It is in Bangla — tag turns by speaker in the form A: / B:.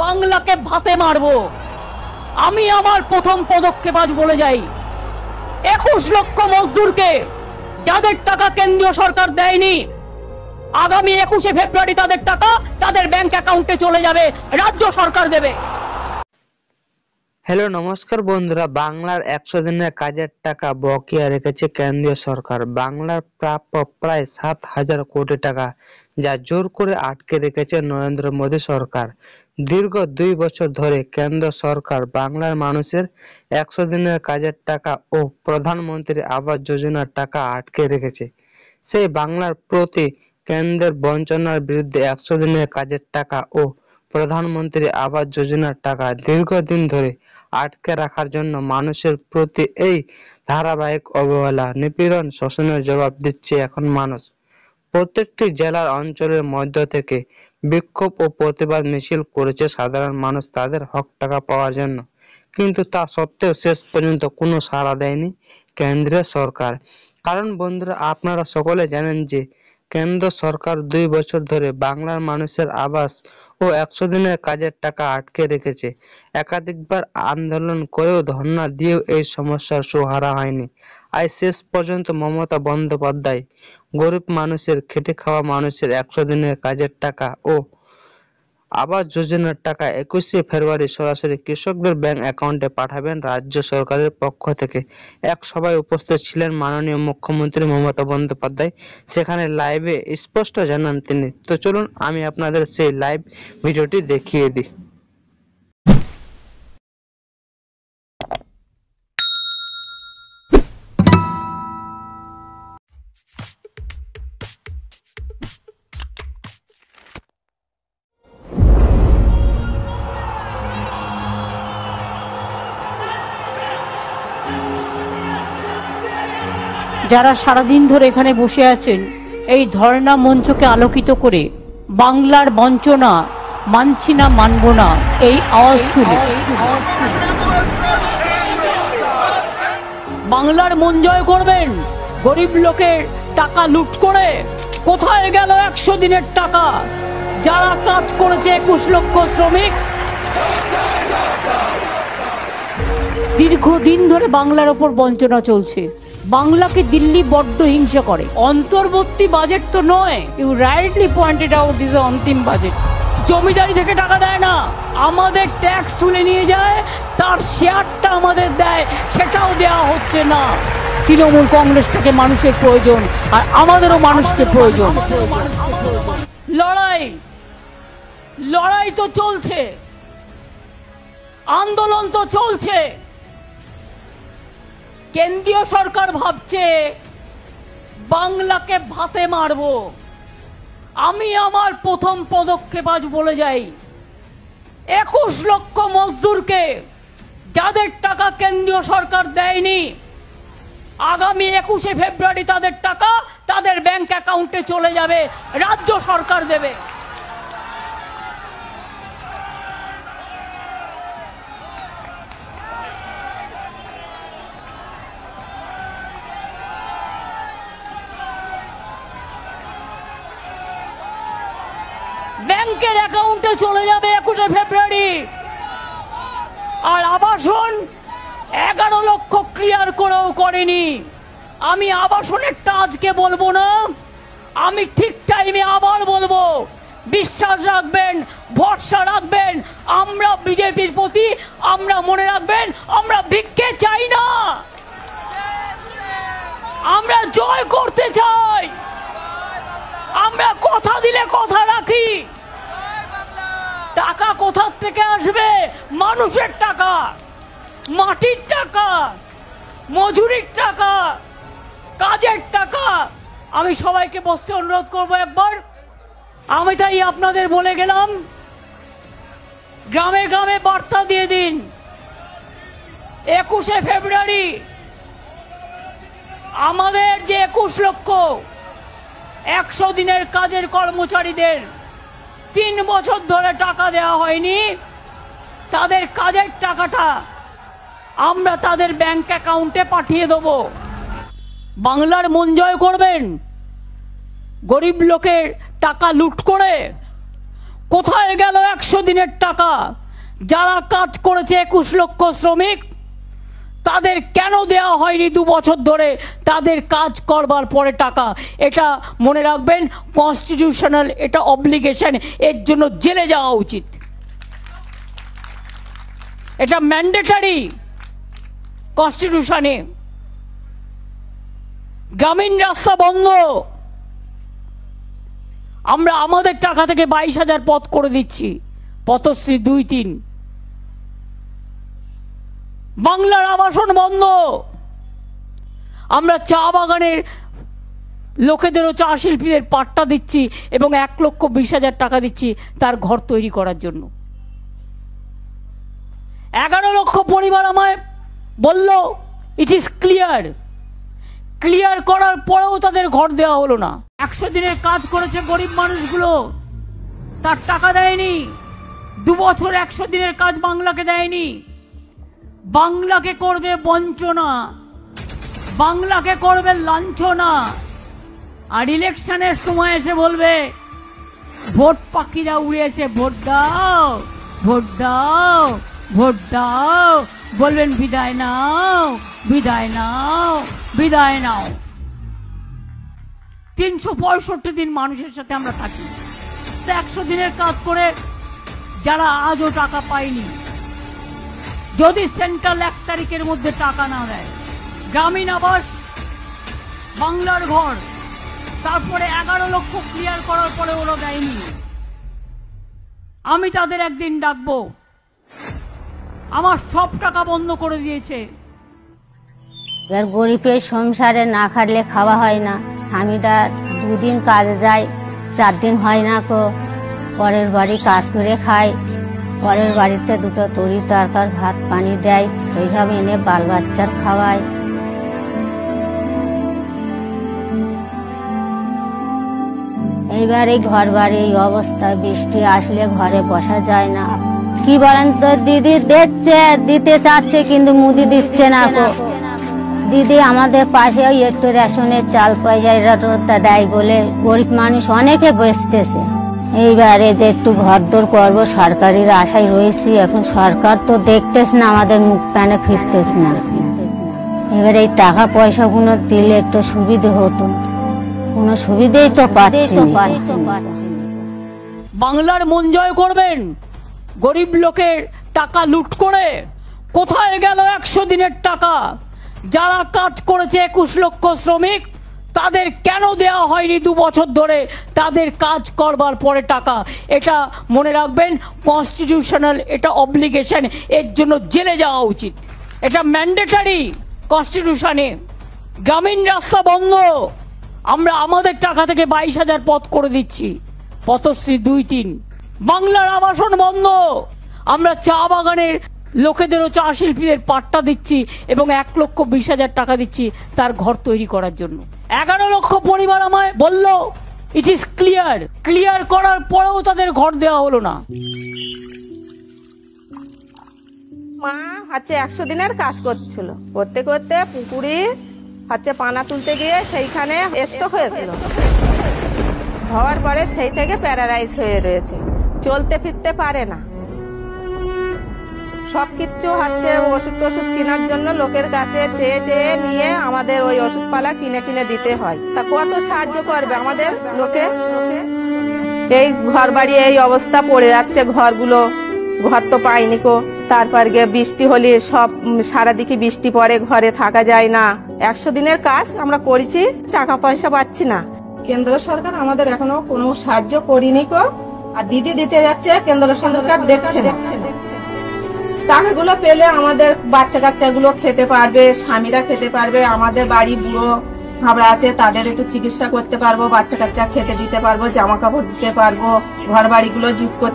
A: বাংলাকে ভাতে মারবো। আমি আমার প্রথম পদক্ষেপ আজ বলে যাই, 21 লক্ষ মজদুরকে যাদের টাকা কেন্দ্রীয় সরকার দেয়নি, আগামী 21শে ফেব্রুয়ারি তাদের টাকা তাদের ব্যাংক অ্যাকাউন্টে চলে যাবে, রাজ্য সরকার দেবে।
B: হ্যালো নমস্কার বন্ধুরা, বাংলার 100 দিনের কাজের টাকা বকেয়া রেখেছে কেন্দ্রীয় সরকার। বাংলার প্রাপ্য প্রায় 7,000 কোটি টাকা, যা জোর করে আটকে রেখেছে নরেন্দ্র মোদী সরকার। দীর্ঘ 2 বছর ধরে কেন্দ্র সরকার বাংলার মানুষের 100 দিনের কাজের টাকা ও প্রধানমন্ত্রী আবাস যোজনার টাকা আটকে রেখেছে। সেই বাংলার প্রতি কেন্দ্রের বঞ্চনার বিরুদ্ধে 100 দিনের কাজের টাকা ও প্রধানমন্ত্রী আবাস যোজনার টাকা দীর্ঘদিন ধরে আটকে রাখার জন্য মানুষের প্রতি এই ধারাবাহিক অবহেলা, নিপীড়ন, শোষণের জবাব দিচ্ছে এখন মানুষ। প্রত্যেকটি জেলার অঞ্চলের মধ্য থেকে বিক্ষোভ ও প্রতিবাদ মিছিল করেছে সাধারণ মানুষ তাদের হক টাকা পাওয়ার জন্য, কিন্তু তা সত্ত্বেও শেষ পর্যন্ত কোনো সাড়া দেয়নি কেন্দ্রীয় সরকার। কারণ বন্ধুরা, আপনারা সকলে জানেন যে কেন্দ্র সরকার 2 বছর ধরে বাংলার মানুষের আবাস ও 100 দিনের কাজের টাকা আটকে রেখেছে। একাধিকবার আন্দোলন করেও, ধর্ণা দিয়েও এই সমস্যার সুরাহা হয়নি। আজ শেষ পর্যন্ত মমতা বন্দ্যোপাধ্যায় গরিব মানুষের, খেটে খাওয়া মানুষের 100 দিনের কাজের টাকা ও আবাস যোজনার টাকা 21শে ফেব্রুয়ারি সরাসরি কৃষকদের ব্যাংক অ্যাকাউন্টে পাঠাবেন রাজ্য সরকারের পক্ষ থেকে। এক সভায় উপস্থিত ছিলেন মাননীয় মুখ্যমন্ত্রী মমতা বন্দ্যোপাধ্যায়। সেখানে লাইভে স্পষ্ট জানান তিনি। তো চলুন আমি আপনাদের সেই লাইভ ভিডিওটি দেখিয়ে দিই।
A: যারা সারাদিন ধরে এখানে বসে আছেন, এই ধর্ণা মঞ্চকে আলোকিত করে বাংলার বঞ্চনা মানছি না, মানব না, এই আওয়াজ তুলে বাংলার মন জয় করবেন। গরিব লোকের টাকা লুট করে কোথায় গেল 100 দিনের টাকা? যারা কাজ করেছে 21 লক্ষ শ্রমিক, দীর্ঘদিন ধরে বাংলার ওপর বঞ্চনা চলছে। বাংলাকে দিল্লি বড্ড হিংসা করে। অন্তর্বর্তী বাজেট তো নয়, you rightly pointed out, this অন্তিম বাজেট। জমিদারি থেকে টাকা দেয় না, আমাদের ট্যাক্স তুলে নিয়ে যায়, তার শেয়ারটা আমাদের দেয়, সেটাও দেওয়া হচ্ছে না। তৃণমূল কংগ্রেসটাকে মানুষের প্রয়োজন, আর আমাদেরও মানুষকে প্রয়োজন। লড়াই লড়াই তো চলছে, আন্দোলন তো চলছে। কেন্দ্রীয় সরকার ভাবছে বাংলাকে ভাতে মারবো। আমি আমার প্রথম পদক্ষেপ আজ বলে যাই, 21 লক্ষ মজদুরকে যাদের টাকা কেন্দ্রীয় সরকার দেয়নি, আগামী 21শে ফেব্রুয়ারি তাদের টাকা তাদের ব্যাংক অ্যাকাউন্টে চলে যাবে, রাজ্য সরকার দেবে। ব্যাংকের অ্যাকাউন্টে চলে যাবে 21শে ফেব্রুয়ারি। আর আবাসন 11 লক্ষ ক্লিয়ার করেও করেনি। আমি আবাসনেরটা আজকে বলবো না, আমি ঠিক টাইমে আবার বলবো। বিশ্বাস রাখবেন, ভরসা রাখবেন। আমরা বিজেপির প্রতি, আমরা মনে রাখবেন, আমরা ভিক্ষে চাই না, আমরা জয় করতে চাই। আমরা কথা দিলে কথা রাখি। টাকা কোথা থেকে আসবে? মানুষের টাকা, মাটির টাকা, মজুরির টাকা, কাজের টাকা। আমি সবাইকে বসতে অনুরোধ করব একবার। আমি তাই আপনাদের বলে গেলাম, গ্রামে গ্রামে বার্তা দিয়ে দিন, 21শে ফেব্রুয়ারি আমাদের যে 21 লক্ষ 100 দিনের কাজের কর্মচারীদের 3 বছর ধরে টাকা দেওয়া হয়নি, তাদের কাজের টাকাটা আমরা তাদের ব্যাংক অ্যাকাউন্টে পাঠিয়ে দেব। বাংলার মন জয় করবেন। গরিব লোকের টাকা লুট করে কোথায় গেল 100 দিনের টাকা? যারা কাজ করেছে 21 লক্ষ শ্রমিক, তাদের কেন দেওয়া হয়নি 2 বছর ধরে তাদের কাজ করবার পরে টাকা? এটা মনে রাখবেন, কনস্টিটিউশনাল এটা অব্লিগেশন, এর জন্য জেলে যাওয়া উচিত। এটা ম্যান্ডেটারি কনস্টিটিউশনে। গ্রামীণ রাস্তা বন্ধ, আমরা আমাদের টাকা থেকে 22,000 পথ করে দিচ্ছি, পথশ্রী 2-3। বাংলার আবাসন বন্ধ, আমরা চা বাগানের লোকেদেরও, চা শিল্পীদের পাট্টা দিচ্ছি এবং 1,20,000 টাকা দিচ্ছি তার ঘর তৈরি করার জন্য। 11 লক্ষ পরিবার আমায় বলল ইট ইজ ক্লিয়ার। ক্লিয়ার করার পরেও তাদের ঘর দেওয়া হলো না। 100 দিনের কাজ করেছে গরিব মানুষগুলো, তার টাকা দেয়নি। 2 বছর 100 দিনের কাজ বাংলাকে দেয়নি। বাংলাকে করবে বঞ্চনা, বাংলাকে করবে লাঞ্ছনা, আর ইলেকশনের সময় এসে বলবে ভোট পাখিরা উড়ে এসে ভোট দাও, ভোট দাও, ভোট দাও, বলবেন বিদায় নাও, বিদায় নাও, বিদায় নাও। 365 দিন মানুষের সাথে আমরা থাকি। 100 দিনের কাজ করে যারা আজও টাকা পায়নি, যদি সেন্ট্রাল 1 তারিখের মধ্যে টাকা না দেয়, গ্রামীণ আবাস, বাংলার ঘর, তারপরে 11 লক্ষ ক্লিয়ার করার পরে ওরা দেয়নি, আমি তাদের একদিন ডাকবো। আমার সব টাকা বন্ধ করে দিয়েছে।
C: এবার গরিবের সংসারে না খাটলে খাওয়া হয় না। স্বামীটা 2 দিন কাজে যায়, 4 দিন হয় না কো, পরের বাড়ি কাজ করে খায়, পরের বাড়িতে 2টো তরি তরকার ভাত পানি দেয়, সেই সব এনে বাল বাচ্চার খাওয়ায়। এইবার এই ঘর বাড়ি এই অবস্থায়, বৃষ্টি আসলে ঘরে বসা যায় না। কি বলেন তো, দিদি দিচ্ছে, দিতে চাচ্ছে কিন্তু মুদি দিচ্ছে না কো। দিদি আমাদের পাশে ওই একটু রেশনের চাল পয়সা দেয় বলে গরিব মানুষ অনেকে বেচতেছে। এইবারে যে একটু ঘরদোর করবো সরকারের আশায় রয়েছি। এখন সরকার তো দেখতেছ না, আমাদের মুখ প্যানে ফিরতেছ না। এবার এই টাকা পয়সাগুলো দিলে একটু সুবিধে হতো, কোনো সুবিধেই তো পাচ্ছি না।
A: বাংলার মন জয় করবেন, গরিব লোকের টাকা লুট করে। কোথায় গেল 100 দিনের টাকা? যারা কাজ করেছে 21 লক্ষ শ্রমিক, তাদের কেন দেওয়া হয়নি 2 বছর ধরে তাদের কাজ করবার পরে টাকা? এটা মনে রাখবেন, কনস্টিটিউশনাল এটা অব্লিগেশন, এর জন্য জেলে যাওয়া উচিত। এটা ম্যান্ডেটারি কনস্টিটিউশনে। গ্রামীণ রাস্তা বন্ধ, আমরা আমাদের টাকা থেকে 22,000 পথ করে দিচ্ছি, পথশ্রী 2-3। বাংলার আবাসন বন্ধ, আমরা চা বাগানের লোকেদেরও, চা শিল্পীদের পাট্টা দিচ্ছি এবং 1,20,000 টাকা দিচ্ছি তার ঘর তৈরি করার জন্য। 11 লক্ষ পরিবার আমায় বলল ইট ইজ ক্লিয়ার। ক্লিয়ার করার পরেও তাদের ঘর দেওয়া হলো না।
D: মা 100 দিনের কাজ করছিল, করতে করতে পুকুরে পানা তুলতে গিয়ে সেইখানে স্ট্রোক হয়েছিল। হওয়ার পরে সেই থেকে প্যারালাইজ হয়ে রয়েছে, চলতে ফিরতে পারে না। সবকিছু ওষুধ টষুধ কেনার জন্য লোকের কাছে চেয়ে চেয়ে নিয়ে আমাদের ওই ওষুধপালা কিনে কিনে দিতে হয়। তা কত সাহায্য করবে আমাদের লোকে? এই ঘর বাড়ি এই অবস্থা পড়ে যাচ্ছে, ঘরগুলো, ঘর তো পাইনি কো। তারপর গিয়ে বৃষ্টি হলে সব সারাদিকে বৃষ্টি পড়ে, ঘরে থাকা যায় না। 100 দিনের কাজ আমরা করেছি, টাকা পয়সা পাচ্ছি না। কেন্দ্র সরকার আমাদের এখনো কোনো সাহায্য করিনি কো। আর দিদি দিতে যাচ্ছে, কেন্দ্র সরকার দেখছে। টাকাগুলো পেলে আমাদের বাচ্চা কাচ্চাগুলো খেতে পারবে, স্বামীরা খেতে পারবে, আমাদের বাড়ি বুড়ো হাবড়া আছে তাদের একটু চিকিৎসা করতে পারবো, বাচ্চা কাচ্চা খেতে দিতে পারবো, জামা কাপড় দিতে পারবো, ঘর বাড়িগুলো যুগ করতে